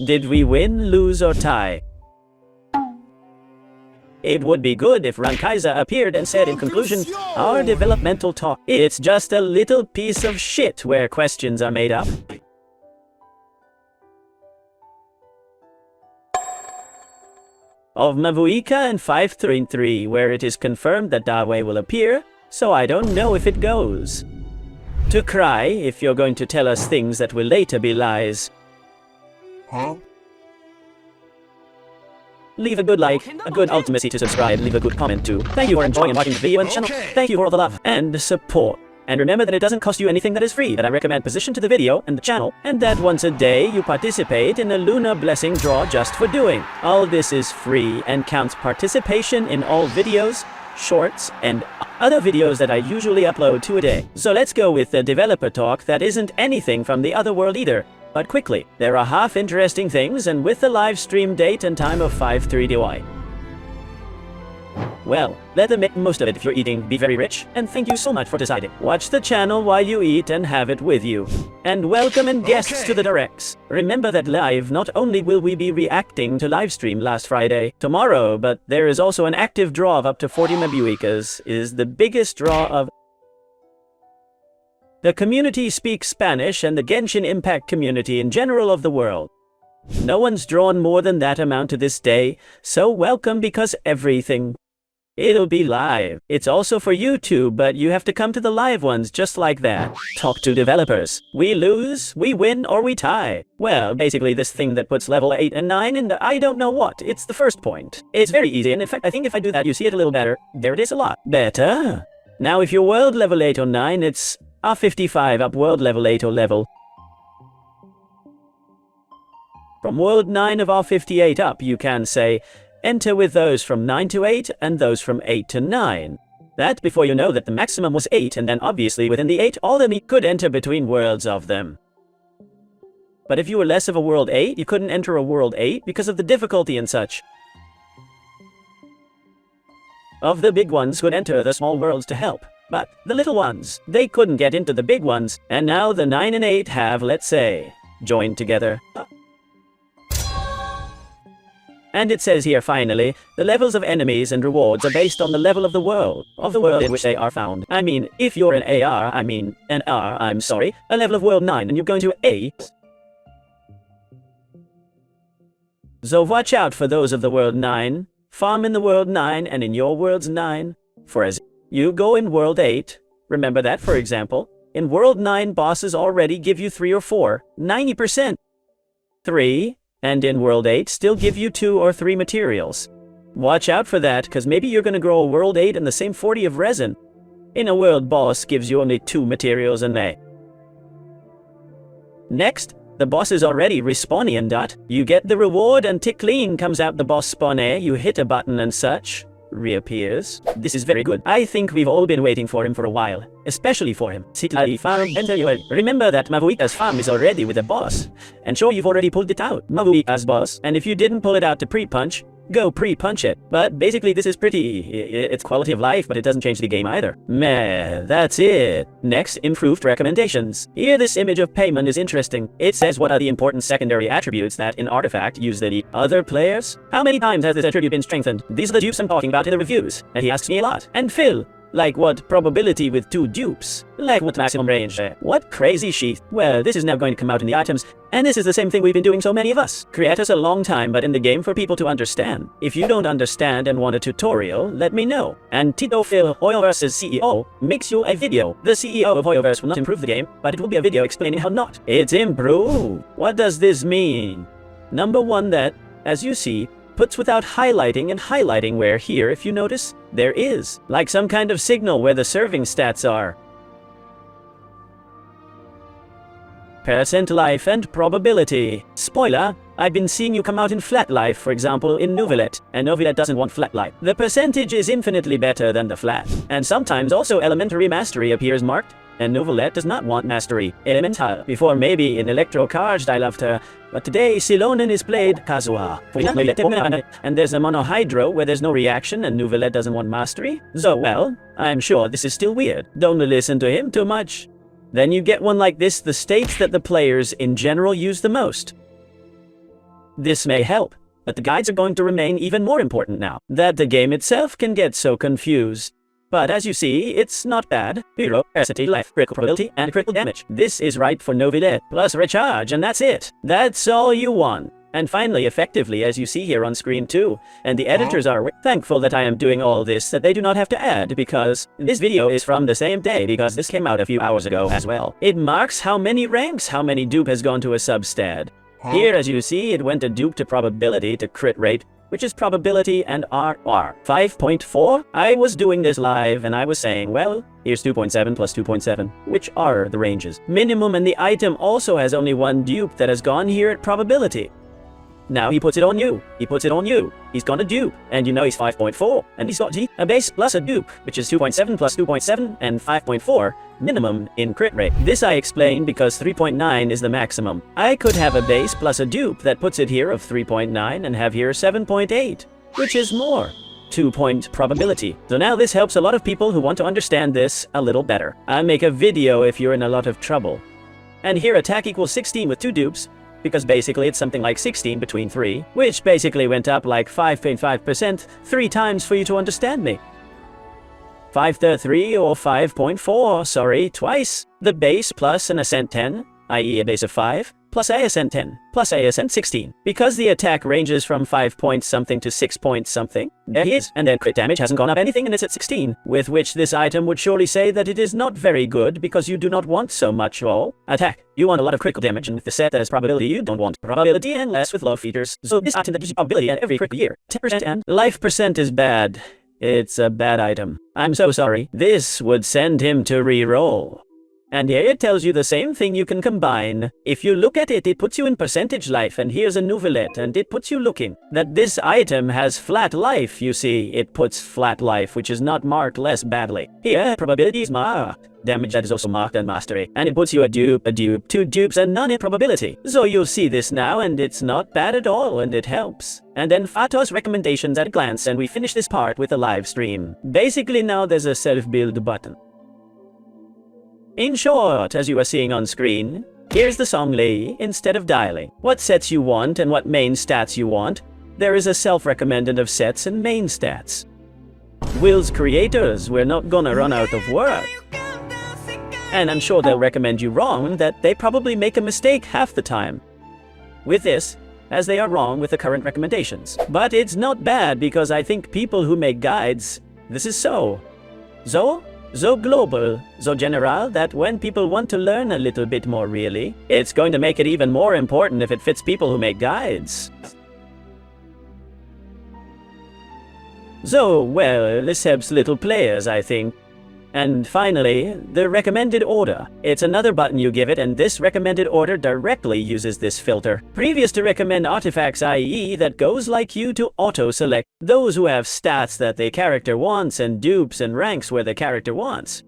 Did we win, lose, or tie? It would be good if Rankaiza appeared and said in conclusion, our developmental talk, it's just a little piece of shit where questions are made up. Of Mavuika and 5.3, where it is confirmed that Dawe will appear, so I don't know if it goes. To cry if you're going to tell us things that will later be lies. Huh? Leave a good like, a good ultimacy to subscribe, leave a good comment too. Thank you for enjoying and watching the video and channel. Thank you for all the love and support. And remember that it doesn't cost you anything that is free, that I recommend position to the video and the channel, and that once a day you participate in a lunar blessing draw just for doing. All this is free and counts participation in all videos, shorts, and other videos that I usually upload 2 a day. So let's go with the developer talk that isn't anything from the other world either. But quickly, there are half interesting things, and with the live stream date and time of 5.3 DY. Well, let them make most of it if you're eating, be very rich, and thank you so much for deciding. Watch the channel while you eat and have it with you. And welcome and guests to the directs. Remember that live, not only will we be reacting to livestream last Friday, tomorrow, but there is also an active draw of up to 40 Mabuikas, is the biggest draw of... The community speaks Spanish and the Genshin Impact community in general of the world. No one's drawn more than that amount to this day, so welcome because everything. It'll be live. It's also for YouTube, but you have to come to the live ones just like that. Talk to developers. We lose, we win, or we tie. Well, basically this thing that puts level 8 and 9 in the I don't know what. It's the first point. It's very easy, and in fact I think if I do that you see it a little better. There it is a lot better. Now if you're world level 8 or 9, it's R55 up world level 8 or level. From world 9 of R58 up you can say, enter with those from 9 to 8 and those from 8 to 9. That before you know that the maximum was 8, and then obviously within the 8 all of them could enter between worlds of them. But if you were less of a world 8, you couldn't enter a world 8 because of the difficulty and such. Of the big ones could enter the small worlds to help. But the little ones, they couldn't get into the big ones, and now the 9 and 8 have, let's say, joined together. And it says here finally, the levels of enemies and rewards are based on the level of the world in which they are found. I mean, if you're an a level of world 9 and you're going to 8. So watch out for those of the world 9, farm in the world 9 and in your world's 9, for as you go in world 8, remember that for example, in world 9 bosses already give you 3 or 4, 90%. 3, and in world 8 still give you 2 or 3 materials. Watch out for that, cause maybe you're gonna grow a world 8 and the same 40 of resin. In a world boss gives you only 2 materials and they. Next, the boss is already respawning and dot. You get the reward and tickling comes out the boss spawn you hit a button and such. Reappears. This is very good. I think we've all been waiting for him for a while. Especially for him. Remember that Mavuika's farm is already with a boss. And sure you've already pulled it out. Mavuika's boss. And if you didn't pull it out to pre-punch, go pre-punch it. But basically this is it's quality of life, but it doesn't change the game either. Meh, that's it. Next, improved recommendations. Here this image of payment is interesting. It says what are the important secondary attributes that in Artifact use the other players? How many times has this attribute been strengthened? These are the dupes I'm talking about in the reviews. And he asks me a lot. And Phil, like what probability with 2 dupes? Like what maximum range? What crazy sheath? Well, this is now going to come out in the items, and this is the same thing we've been doing so many of us. Create us a long time, but in the game for people to understand. If you don't understand and want a tutorial, let me know. And Tito Phil Hoyoverse's CEO makes you a video. The CEO of Hoyoverse will not improve the game, but it will be a video explaining how not. It's improved. What does this mean? Number 1 that, as you see, puts without highlighting and highlighting where here, if you notice, there is, like some kind of signal where the serving stats are. Percent life and probability. Spoiler, I've been seeing you come out in flat life, for example, in Novelet, and Novelet doesn't want flat life. The percentage is infinitely better than the flat. And sometimes also elementary mastery appears marked, and Novelet does not want mastery. Elemental. Before maybe in Electro-Charged I loved her, but today Silonen is played Kazuha. And there's a Monohydro where there's no reaction and Novelet doesn't want mastery. So well, I'm sure this is still weird. Don't listen to him too much. Then you get one like this, the states that the players in general use the most. This may help, but the guides are going to remain even more important now that the game itself can get so confused. But as you see, it's not bad. Hero, Parasity, Life, Critical Probability, and Critical Damage. This is right for Novilet, plus Recharge, and that's it. That's all you want. And finally, effectively, as you see here on screen too. And the editors are thankful that I am doing all this, that they do not have to add, because this video is from the same day, because this came out a few hours ago as well. It marks how many ranks, how many dupe has gone to a substat. Here, as you see, it went to dupe to probability to crit rate, which is probability and RR. 5.4? I was doing this live and I was saying, well, here's 2.7 plus 2.7, which are the ranges. Minimum, and the item also has only one dupe that has gone here at probability. Now he puts it on you. He puts it on you. He's gone a dupe, and you know he's 5.4, and he's got a base plus a dupe, which is 2.7 plus 2.7 and 5.4 minimum in crit rate. This I explain because 3.9 is the maximum. I could have a base plus a dupe that puts it here of 3.9 and have here 7.8, which is more. 2-point probability. So now this helps a lot of people who want to understand this a little better. I'll make a video if you're in a lot of trouble. And here attack equals 16 with 2 dupes, because basically it's something like 16 between 3, which basically went up like 5.5%, 3 times for you to understand me. 5.3 or 5.4, sorry, twice. The base plus an ascent 10, i.e. a base of 5, plus a ascent 10, plus a ascent 16. Because the attack ranges from 5 point something to 6 point something, there he is, and then crit damage hasn't gone up anything and it's at 16, with which this item would surely say that it is not very good because you do not want so much all attack. You want a lot of critical damage, and with the set that has probability you don't want probability and less with low features. So this item that gives you probability at every critical year, 10% and life percent is bad. It's a bad item. I'm so sorry. This would send him to re-roll. And here it tells you the same thing you can combine. If you look at it, it puts you in percentage life, and here's a nouvellette, and it puts you looking. That this item has flat life, you see. It puts flat life, which is not marked less badly. Here, probability is marked. Damage that is also marked and mastery. And it puts you a dupe, 2 dupes, and none in probability. So you'll see this now, and it's not bad at all, and it helps. And then Fato's recommendations at a glance, and we finish this part with a live stream. Basically now there's a self-build button. In short, as you are seeing on screen, here's the Songli instead of dialing. What sets you want and what main stats you want, there is a self-recommended of sets and main stats. Will's creators, we're not gonna run out of work. And I'm sure they'll recommend you wrong, that they probably make a mistake half the time with this, as they are wrong with the current recommendations. But it's not bad because I think people who make guides, this is so global, so general, that when people want to learn a little bit more really, it's going to make it even more important if it fits people who make guides. So, well, this helps little players, I think. And finally, the recommended order. It's another button you give it, and this recommended order directly uses this filter. Previous to recommend artifacts, i.e. that goes like you to auto-select those who have stats that the character wants and dupes and ranks where the character wants.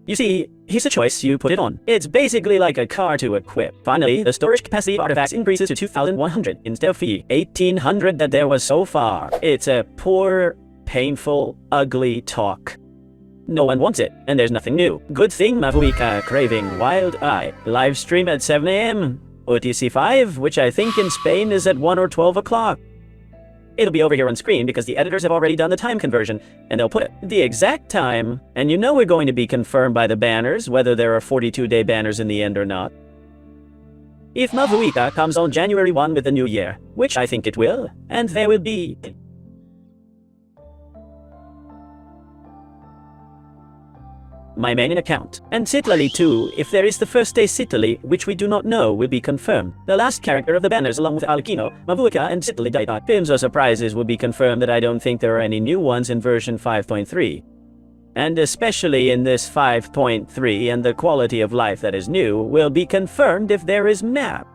You see, here's a choice, you put it on. It's basically like a car to equip. Finally, the storage capacity of artifacts increases to 2,100 instead of 1,800 that there was so far. It's a poor, painful, ugly talk. No one wants it, and there's nothing new. Good thing Mavuika craving Wild Eye. Live stream at 7 AM. OTC 5, which I think in Spain is at 1 or 12 o'clock. It'll be over here on screen because the editors have already done the time conversion, and they'll put the exact time. And you know we're going to be confirmed by the banners, whether there are 42-day banners in the end or not. If Mavuika comes on January 1 with the new year, which I think it will, and there will be my main account. And Sitlali too, if there is the first day Sitlali, which we do not know, will be confirmed. The last character of the banners along with Alkino, Mavuika, and Sitlali Daita. Pims or surprises will be confirmed that I don't think there are any new ones in version 5.3. And especially in this 5.3, and the quality of life that is new will be confirmed if there is map.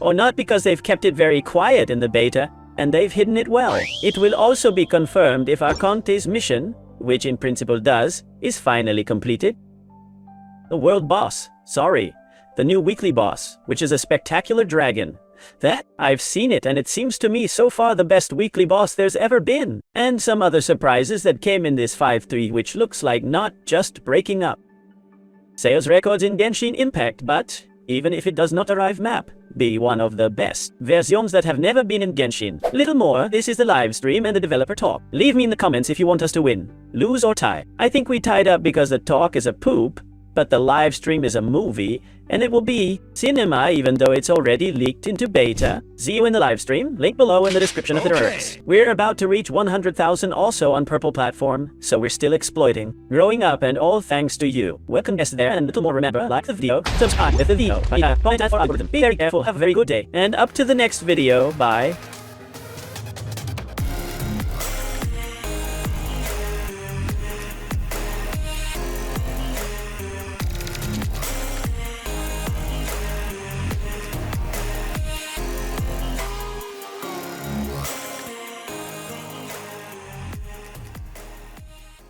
Or not, because they've kept it very quiet in the beta, and they've hidden it well. It will also be confirmed if Arconte's mission, which in principle does, is finally completed. The world boss, sorry, the new weekly boss, which is a spectacular dragon. That, I've seen it, and it seems to me so far the best weekly boss there's ever been. And some other surprises that came in this 5.3, which looks like not just breaking up sales records in Genshin Impact, but even if it does not arrive map, be one of the best versions that have never been in Genshin. Little more, this is the live stream and the developer talk. Leave me in the comments if you want us to win, lose or tie. I think we tied up because the talk is a poop, but the live stream is a movie, and it will be cinema even though it's already leaked into beta. See you in the live stream, link below in the description of the lyrics. We're about to reach 100,000 also on Purple platform, so we're still exploiting, growing up, and all thanks to you. Welcome guests there, and little more, remember, like the video, subscribe with the video, point out for algorithm. Be very careful, have a very good day, and up to the next video, bye.